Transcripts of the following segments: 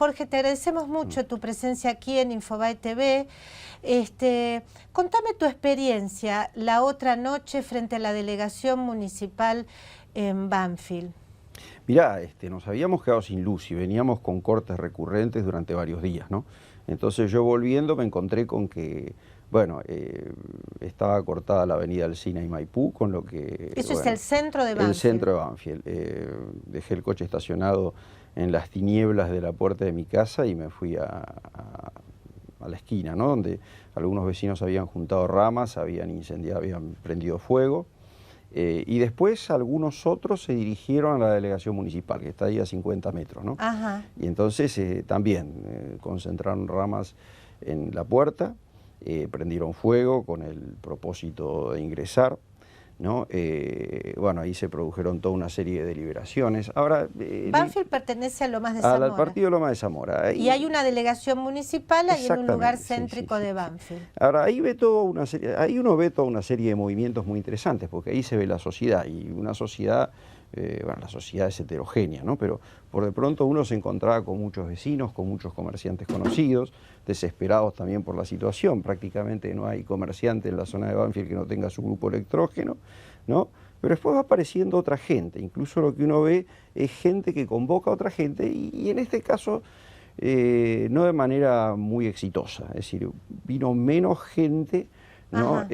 Jorge, te agradecemos mucho tu presencia aquí en Infobae TV. Contame tu experiencia la otra noche frente a la delegación municipal en Banfield. Mirá, nos habíamos quedado sin luz y veníamos con cortes recurrentes durante varios días, ¿no? Entonces yo volviendo me encontré con que, bueno, estaba cortada la avenida Alsina y Maipú, con lo que... Eso bueno, es el centro de Banfield. El centro de Banfield. Dejé el coche estacionado en las tinieblas de la puerta de mi casa y me fui a la esquina, ¿no? Donde algunos vecinos habían juntado ramas, habían incendiado, habían prendido fuego. Y después algunos otros se dirigieron a la delegación municipal, que está ahí a 50 metros, ¿no? Ajá. Y entonces también concentraron ramas en la puerta, prendieron fuego con el propósito de ingresar, ¿no? Bueno, ahí se produjeron toda una serie de deliberaciones. Ahora, Banfield pertenece a Lomas de Zamora. Al partido de Lomas de Zamora. Y hay una delegación municipal ahí en un lugar céntrico de Banfield. Ahora, ahí uno ve toda una serie de movimientos muy interesantes, porque ahí se ve la sociedad, y una sociedad, bueno, la sociedad es heterogénea, ¿no? Pero por de pronto uno se encontraba con muchos vecinos, con muchos comerciantes conocidos, desesperados también por la situación. Prácticamente no hay comerciante en la zona de Banfield que no tenga su grupo electrógeno, ¿no? Pero después va apareciendo otra gente, incluso lo que uno ve es gente que convoca a otra gente y en este caso no de manera muy exitosa, es decir, vino menos gente, ¿no?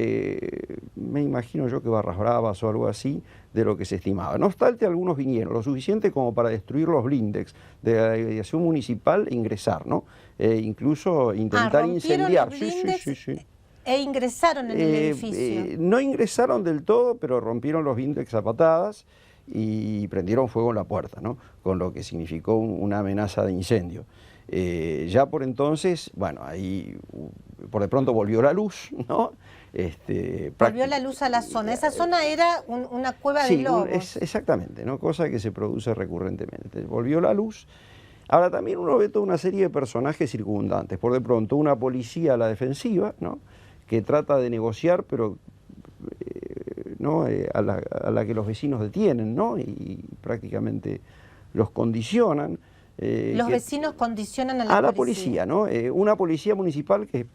Me imagino yo que barras bravas o algo así, de lo que se estimaba. No obstante, algunos vinieron, lo suficiente como para destruir los blindex de la delegación municipal e ingresar, ¿no? Incluso intentar incendiar. Los blindex e ingresaron en el edificio. No ingresaron del todo, pero rompieron los blindex a patadas y prendieron fuego en la puerta, ¿no? Con lo que significó una amenaza de incendio. Ya por entonces, bueno, ahí por de pronto volvió la luz, ¿no? Volvió la luz a la zona. Esa zona era una cueva de lobos. Exactamente, ¿no? Cosa que se produce recurrentemente. Volvió la luz. Ahora también uno ve toda una serie de personajes circundantes. Por de pronto una policía a la defensiva, ¿no? Que trata de negociar, pero ¿no? a la que los vecinos detienen, ¿no? Y prácticamente los condicionan. Los vecinos condicionan a la policía, ¿no? Una policía municipal que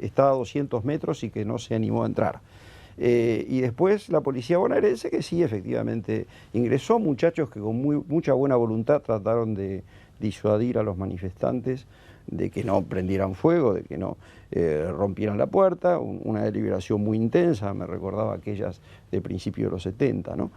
estaba a 200 metros y que no se animó a entrar. Y después la policía bonaerense que sí, efectivamente, ingresó muchachos que con mucha buena voluntad trataron de disuadir a los manifestantes de que no prendieran fuego, de que no rompieran la puerta, una deliberación muy intensa, me recordaba aquellas de principios de los 70, ¿no?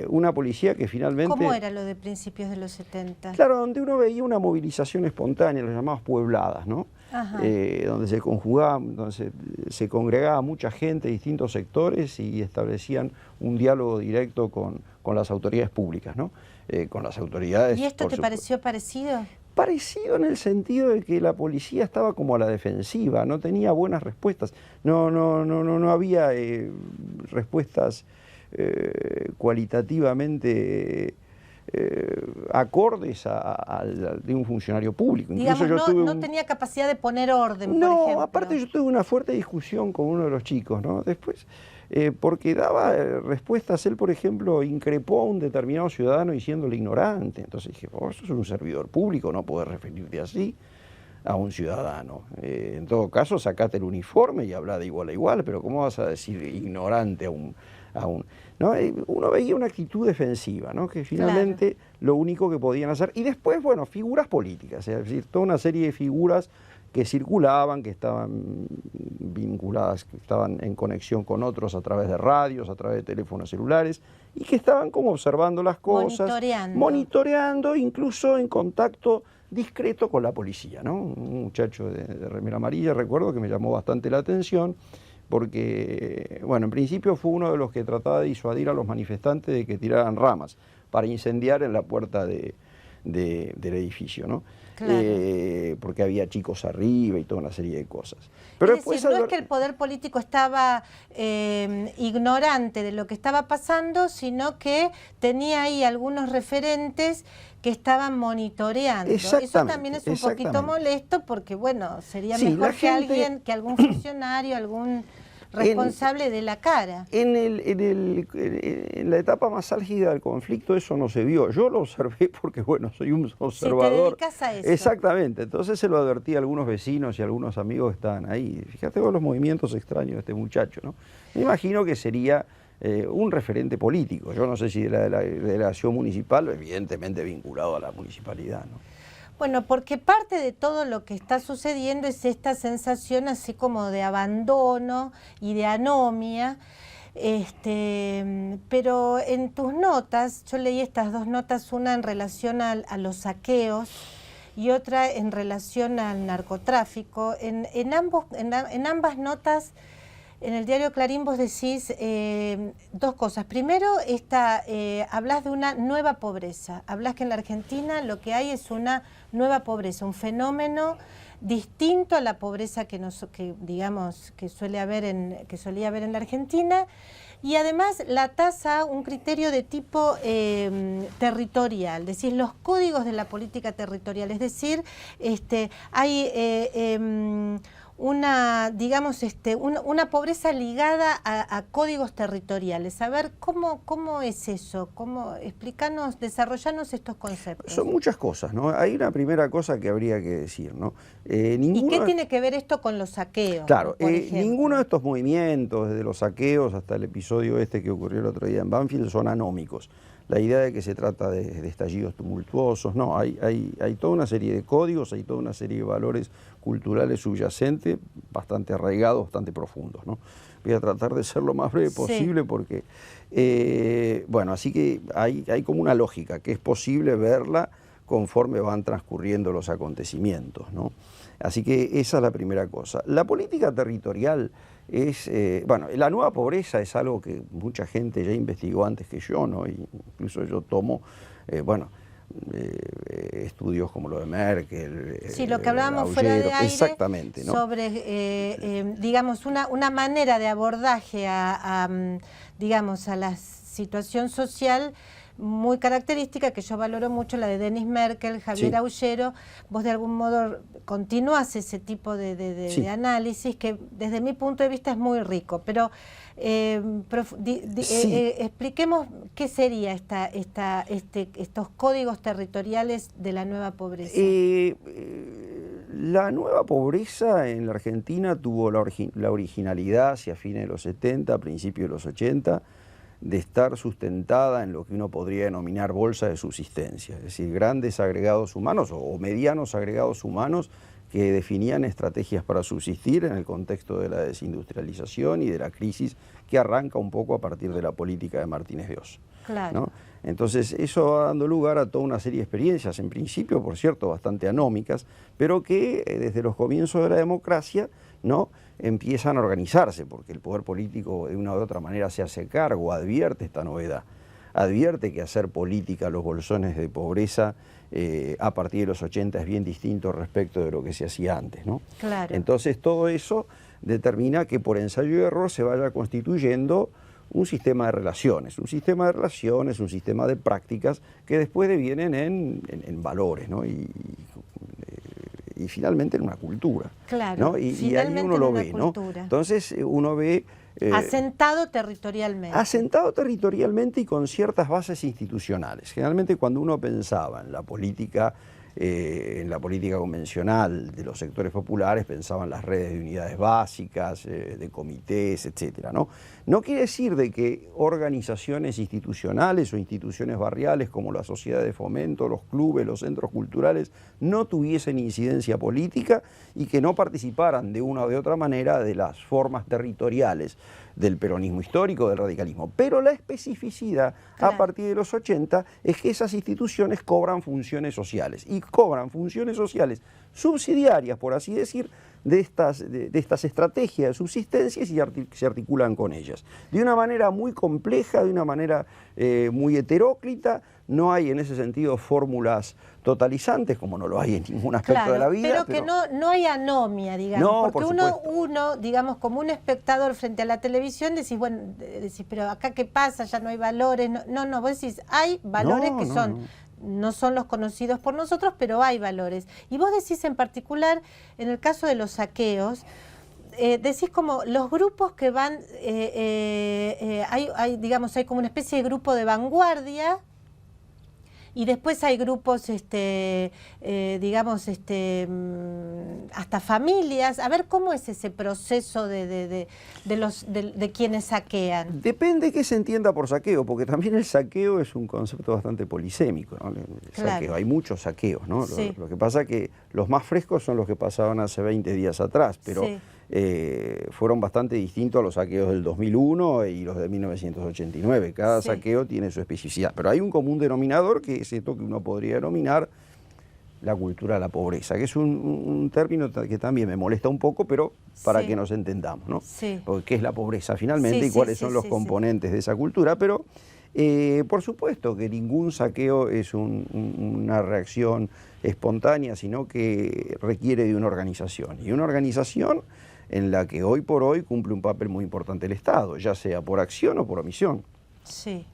Una policía que finalmente... ¿Cómo era lo de principios de los 70? Claro, donde uno veía una movilización espontánea, las llamadas puebladas, ¿no? Donde se conjugaban, donde se congregaba mucha gente de distintos sectores y establecían un diálogo directo con las autoridades públicas, ¿no? Con las autoridades... ¿Y esto te pareció parecido? Parecido en el sentido de que la policía estaba como a la defensiva, no tenía buenas respuestas, no había respuestas cualitativamente acordes de un funcionario público. Incluso digamos, no tenía capacidad de poner orden, por ejemplo. Aparte yo tuve una fuerte discusión con uno de los chicos, ¿no? Después, porque daba respuestas, él por ejemplo increpó a un determinado ciudadano diciéndole ignorante, entonces dije, vos sos un servidor público, no podés referirte así a un ciudadano. En todo caso, sacate el uniforme y habla de igual a igual, pero ¿cómo vas a decir ignorante a un ¿no? Uno veía una actitud defensiva, ¿no? Que finalmente lo único que podían hacer. Y después, bueno, figuras políticas, es decir, toda una serie de figuras que circulaban, que estaban vinculadas, que estaban en conexión con otros a través de radios, a través de teléfonos celulares, y que estaban como observando las cosas, monitoreando, incluso en contacto discreto con la policía, ¿no? Un muchacho de remera amarilla, recuerdo que me llamó bastante la atención, porque, bueno, en principio fue uno de los que trataba de disuadir a los manifestantes de que tiraran ramas para incendiar en la puerta del edificio, ¿no? Claro. Porque había chicos arriba y toda una serie de cosas. Pero es decir, no es que el poder político estaba ignorante de lo que estaba pasando, sino que tenía ahí algunos referentes que estaban monitoreando. Eso también es un poquito molesto porque, bueno, sería mejor que algún funcionario, algún responsable de la cara. En la etapa más álgida del conflicto eso no se vio. Yo lo observé porque, bueno, soy un observador. Si te dedicas a eso. Exactamente. Entonces se lo advertí a algunos vecinos y a algunos amigos que estaban ahí. Fíjate vos los movimientos extraños de este muchacho, ¿no? Me imagino que sería un referente político. Yo no sé si de la delegación municipal, evidentemente vinculado a la municipalidad, ¿no? Bueno, porque parte de todo lo que está sucediendo es esta sensación así como de abandono y de anomia, pero en tus notas, yo leí estas dos notas, una en relación a los saqueos y otra en relación al narcotráfico. En ambas notas, en el diario Clarín vos decís dos cosas. Primero, hablas de una nueva pobreza. Hablas que en la Argentina lo que hay es una nueva pobreza, un fenómeno distinto a la pobreza que solía haber en la Argentina. Y además la tasa un criterio de tipo territorial, decís los códigos de la política territorial, es decir, hay una pobreza ligada a códigos territoriales. A ver, ¿cómo es eso? Explícanos, desarrollanos estos conceptos. Son muchas cosas, ¿no? Hay una primera cosa que habría que decir, ¿no? ¿Y qué tiene que ver esto con los saqueos? Claro, ninguno de estos movimientos, desde los saqueos hasta el episodio que ocurrió el otro día en Banfield, son anómicos. La idea de que se trata de estallidos tumultuosos, no, hay toda una serie de códigos, hay toda una serie de valores culturales subyacentes, bastante arraigados, bastante profundos, ¿no? Voy a tratar de ser lo más breve posible porque, bueno, así que hay como una lógica que es posible verla conforme van transcurriendo los acontecimientos, ¿no? Así que esa es la primera cosa. La política territorial es, bueno, la nueva pobreza es algo que mucha gente ya investigó antes que yo, ¿no? Y incluso yo tomo, estudios como lo de Merkel. Sí, lo que hablábamos fuera de aire, exactamente, ¿no? Sobre, digamos, una manera de abordaje a la situación social muy característica, que yo valoro mucho, la de Denis Merkel, Javier Aullero. Vos de algún modo continuás ese tipo de análisis que desde mi punto de vista es muy rico, pero expliquemos qué sería estos códigos territoriales de la nueva pobreza. La nueva pobreza en la Argentina tuvo la originalidad hacia fines de los 70, principios de los 80, de estar sustentada en lo que uno podría denominar bolsa de subsistencia, es decir, grandes agregados humanos o medianos agregados humanos que definían estrategias para subsistir en el contexto de la desindustrialización y de la crisis que arranca un poco a partir de la política de Martínez de Oz. Claro. ¿No? Entonces eso va dando lugar a toda una serie de experiencias, en principio, por cierto, bastante anómicas, pero que desde los comienzos de la democracia, ¿no?, empiezan a organizarse, porque el poder político de una u otra manera se hace cargo, advierte esta novedad, advierte que hacer política a los bolsones de pobreza a partir de los 80 es bien distinto respecto de lo que se hacía antes, ¿no? Claro. Entonces todo eso determina que por ensayo y error se vaya constituyendo un sistema de relaciones, un sistema de prácticas que después devienen en valores, ¿no? Y finalmente en una cultura. Claro, ¿no? Y ahí uno lo ve, ¿no? Entonces uno ve... asentado territorialmente. Asentado territorialmente y con ciertas bases institucionales. Generalmente cuando uno pensaba en la política convencional de los sectores populares, pensaba en las redes de unidades básicas, de comités, etcétera, ¿no? No quiere decir de que organizaciones institucionales o instituciones barriales como la sociedad de fomento, los clubes, los centros culturales, no tuviesen incidencia política y que no participaran de una o de otra manera de las formas territoriales del peronismo histórico, del radicalismo. Pero la especificidad a partir de los 80 es que esas instituciones cobran funciones sociales y cobran funciones sociales subsidiarias, por así decir, de estas estrategias de subsistencia y se articulan con ellas. De una manera muy compleja, de una manera muy heteróclita. No hay en ese sentido fórmulas totalizantes, como no lo hay en ningún aspecto de la vida. Pero que no hay anomia, digamos, no, porque uno, digamos, como un espectador frente a la televisión, decís, pero acá qué pasa, ya no hay valores. No, vos decís, hay valores no son los conocidos por nosotros, pero hay valores. Y vos decís en particular, en el caso de los saqueos, decís como los grupos que van, digamos, hay como una especie de grupo de vanguardia, y después hay grupos, digamos, hasta familias. A ver, ¿cómo es ese proceso de quienes saquean? Depende qué se entienda por saqueo, porque también el saqueo es un concepto bastante polisémico, ¿no? Saqueo, hay muchos saqueos, ¿no? Sí. Lo que pasa es que los más frescos son los que pasaban hace 20 días atrás, pero sí. Fueron bastante distintos a los saqueos del 2001 y los de 1989. Cada sí. saqueo tiene su especificidad, pero hay un común denominador que es esto que uno podría denominar la cultura de la pobreza, que es un término que también me molesta un poco, pero para sí. que nos entendamos, ¿no? Sí. Porque ¿qué es la pobreza finalmente sí, y cuáles sí, son los componentes de esa cultura? Pero por supuesto que ningún saqueo es una reacción espontánea, sino que requiere de una organización. Y una organización en la que hoy por hoy cumple un papel muy importante el Estado, ya sea por acción o por omisión. Sí.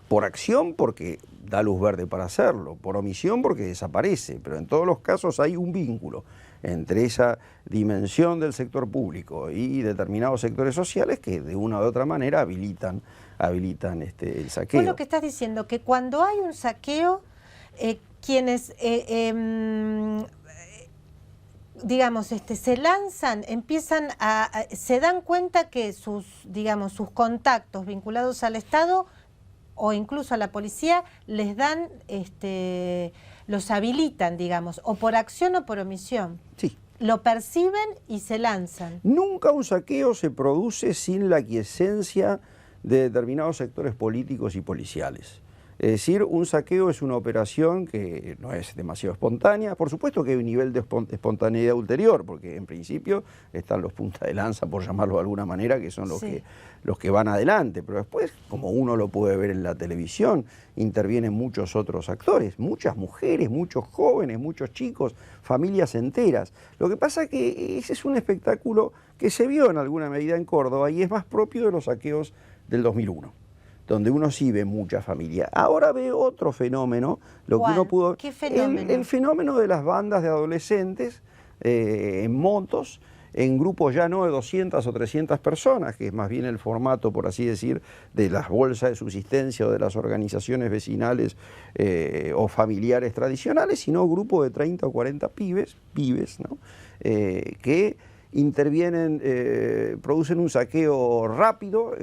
Por acción porque da luz verde para hacerlo, por omisión porque desaparece, pero en todos los casos hay un vínculo entre esa dimensión del sector público y determinados sectores sociales que de una u otra manera habilitan el saqueo. Vos lo que estás diciendo, que cuando hay un saqueo, quienes digamos, se lanzan, empiezan se dan cuenta que sus contactos vinculados al Estado o incluso a la policía les dan, los habilitan, digamos, o por acción o por omisión. Sí. Lo perciben y se lanzan. Nunca un saqueo se produce sin la aquiescencia de determinados sectores políticos y policiales. Es decir, un saqueo es una operación que no es demasiado espontánea. Por supuesto que hay un nivel de espontaneidad ulterior, porque en principio están los punta de lanza, por llamarlo de alguna manera, que son los que van adelante. Pero después, como uno lo puede ver en la televisión, intervienen muchos otros actores, muchas mujeres, muchos jóvenes, muchos chicos, familias enteras. Lo que pasa es que ese es un espectáculo que se vio en alguna medida en Córdoba y es más propio de los saqueos del 2001. Donde uno sí ve mucha familia. Ahora ve otro fenómeno, lo que uno pudo... ¿Qué fenómeno? El fenómeno de las bandas de adolescentes en motos, en grupos ya no de 200 o 300 personas, que es más bien el formato, por así decir, de las bolsas de subsistencia o de las organizaciones vecinales o familiares tradicionales, sino grupos de 30 o 40 pibes, ¿no? Que intervienen, producen un saqueo rápido,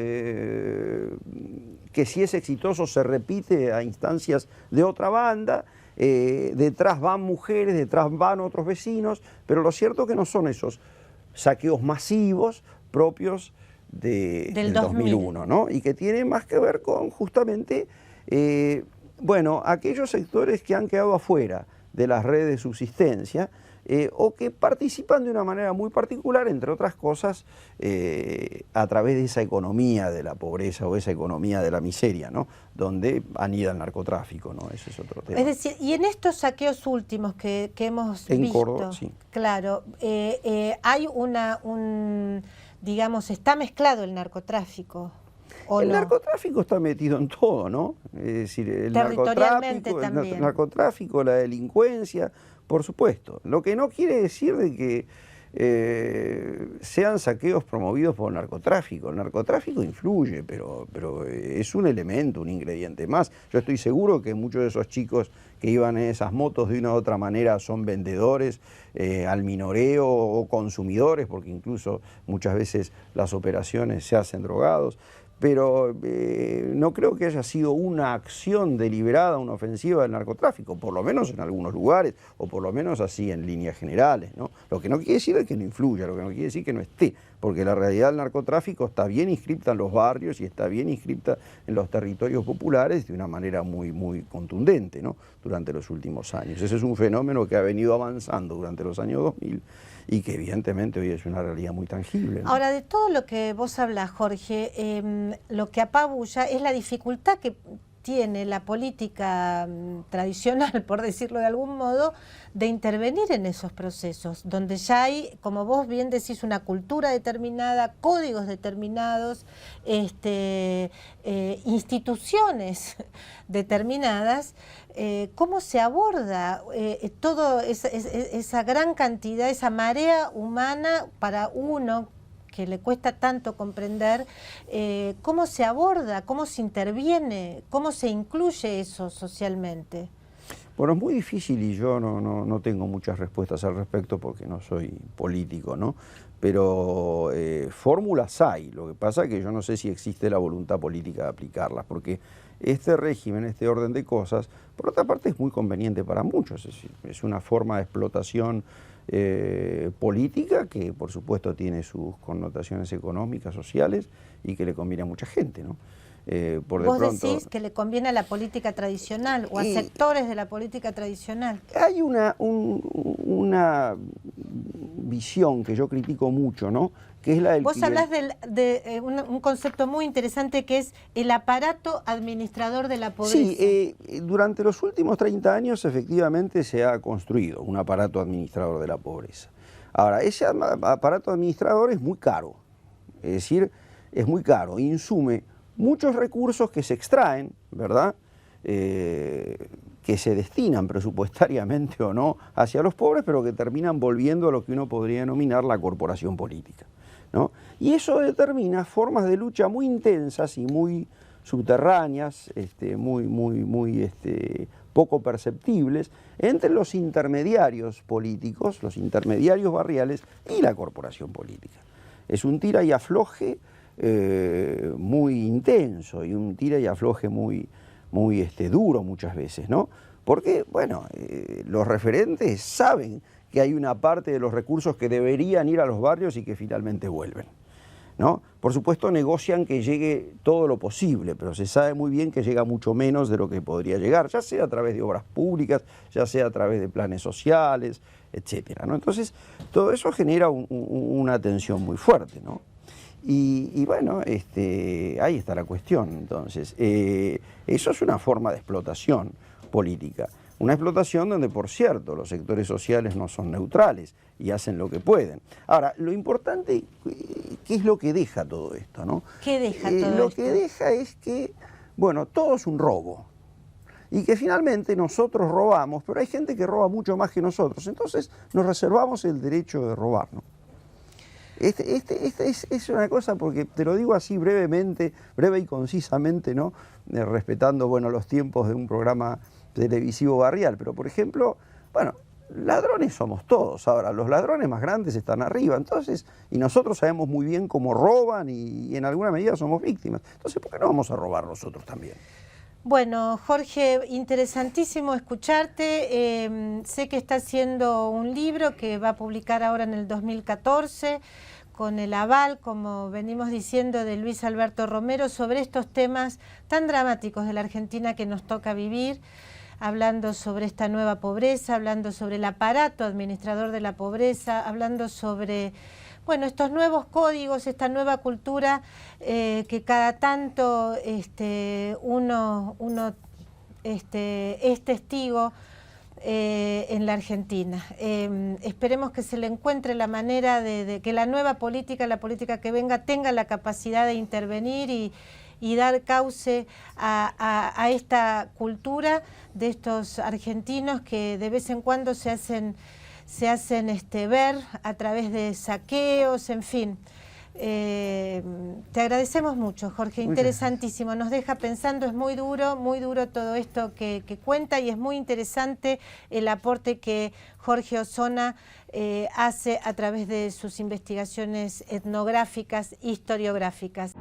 que si es exitoso se repite a instancias de otra banda, detrás van mujeres, detrás van otros vecinos, pero lo cierto es que no son esos saqueos masivos propios del 2001, ¿no? Y que tienen más que ver con justamente, bueno, aquellos sectores que han quedado afuera de las redes de subsistencia, o que participan de una manera muy particular, entre otras cosas, a través de esa economía de la pobreza o esa economía de la miseria, ¿no? Donde anida el narcotráfico, ¿no? Eso es otro tema. Es decir, y en estos saqueos últimos que hemos visto, Córdoba, sí. Claro, hay digamos, está mezclado el narcotráfico. El narcotráfico está metido en todo, ¿no? Es decir, el narcotráfico, la delincuencia, por supuesto. Lo que no quiere decir de que sean saqueos promovidos por el narcotráfico. El narcotráfico influye, pero es un elemento, un ingrediente más. Yo estoy seguro que muchos de esos chicos que iban en esas motos de una u otra manera son vendedores al minoreo o consumidores, porque incluso muchas veces las operaciones se hacen drogados. Pero no creo que haya sido una acción deliberada, una ofensiva del narcotráfico, por lo menos en algunos lugares, o por lo menos así en líneas generales, ¿no? Lo que no quiere decir es que no influya, lo que no quiere decir que no esté, porque la realidad del narcotráfico está bien inscripta en los barrios y está bien inscripta en los territorios populares de una manera muy, muy contundente, ¿no? Durante los últimos años. Ese es un fenómeno que ha venido avanzando durante los años 2000 y que evidentemente hoy es una realidad muy tangible, ¿no? Ahora, de todo lo que vos hablás, Jorge, lo que apabulla es la dificultad que tiene la política tradicional, por decirlo de algún modo, de intervenir en esos procesos, donde ya hay, como vos bien decís, una cultura determinada, códigos determinados, instituciones determinadas. ¿Cómo se aborda toda esa gran cantidad, esa marea humana para uno que le cuesta tanto comprender? ¿Cómo se aborda, cómo se interviene, cómo se incluye eso socialmente? Bueno, es muy difícil y yo no tengo muchas respuestas al respecto porque no soy político, ¿no? Pero fórmulas hay, lo que pasa es que yo no sé si existe la voluntad política de aplicarlas, porque este régimen, este orden de cosas, por otra parte es muy conveniente para muchos, es una forma de explotación política que por supuesto tiene sus connotaciones económicas, sociales y que le conviene a mucha gente, ¿no? ¿Vos decís que le conviene a la política tradicional o a sectores de la política tradicional? Hay una visión que yo critico mucho, ¿no? Que es la del Vos hablás de un concepto muy interesante que es el aparato administrador de la pobreza. Sí, durante los últimos 30 años efectivamente se ha construido un aparato administrador de la pobreza. Ahora, ese aparato administrador es muy caro, es decir, es muy caro, insume muchos recursos que se extraen, ¿verdad?, que se destinan presupuestariamente o no hacia los pobres, pero que terminan volviendo a lo que uno podría denominar la corporación política, ¿no? Y eso determina formas de lucha muy intensas y muy subterráneas, muy poco perceptibles, entre los intermediarios políticos, los intermediarios barriales y la corporación política. Es un tira y afloje muy intenso y un tira y afloje muy duro muchas veces, ¿no? Porque, bueno, los referentes saben que hay una parte de los recursos que deberían ir a los barrios y que finalmente vuelven, ¿no? Por supuesto negocian que llegue todo lo posible, pero se sabe muy bien que llega mucho menos de lo que podría llegar, ya sea a través de obras públicas, ya sea a través de planes sociales, etcétera, ¿no? Entonces, todo eso genera una tensión muy fuerte, ¿no? Y bueno, ahí está la cuestión. Entonces, eso es una forma de explotación política. Una explotación donde, por cierto, los sectores sociales no son neutrales y hacen lo que pueden. Ahora, lo importante, ¿qué es lo que deja todo esto, no? ¿Qué deja todo esto? Lo que deja es que, bueno, todo es un robo. Y que finalmente nosotros robamos, pero hay gente que roba mucho más que nosotros. Entonces, nos reservamos el derecho de robar, ¿no? Es una cosa, porque te lo digo así brevemente, breve y concisamente, ¿no? Respetando, bueno, los tiempos de un programa televisivo barrial, pero por ejemplo, bueno, ladrones somos todos. Ahora, los ladrones más grandes están arriba, entonces, y nosotros sabemos muy bien cómo roban y en alguna medida somos víctimas. Entonces, ¿por qué no vamos a robar nosotros también? Bueno, Jorge, interesantísimo escucharte. Sé que está haciendo un libro que va a publicar ahora en el 2014 con el aval, como venimos diciendo, de Luis Alberto Romero sobre estos temas tan dramáticos de la Argentina que nos toca vivir, hablando sobre esta nueva pobreza, hablando sobre el aparato administrador de la pobreza, hablando sobre, bueno, estos nuevos códigos, esta nueva cultura que cada tanto uno es testigo en la Argentina. Esperemos que se le encuentre la manera de que la nueva política, la política que venga, tenga la capacidad de intervenir y dar cauce a esta cultura de estos argentinos que de vez en cuando se hacen ver a través de saqueos, en fin. Te agradecemos mucho, Jorge, interesantísimo, nos deja pensando, es muy duro todo esto que cuenta, y es muy interesante el aporte que Jorge Osona hace a través de sus investigaciones etnográficas, historiográficas.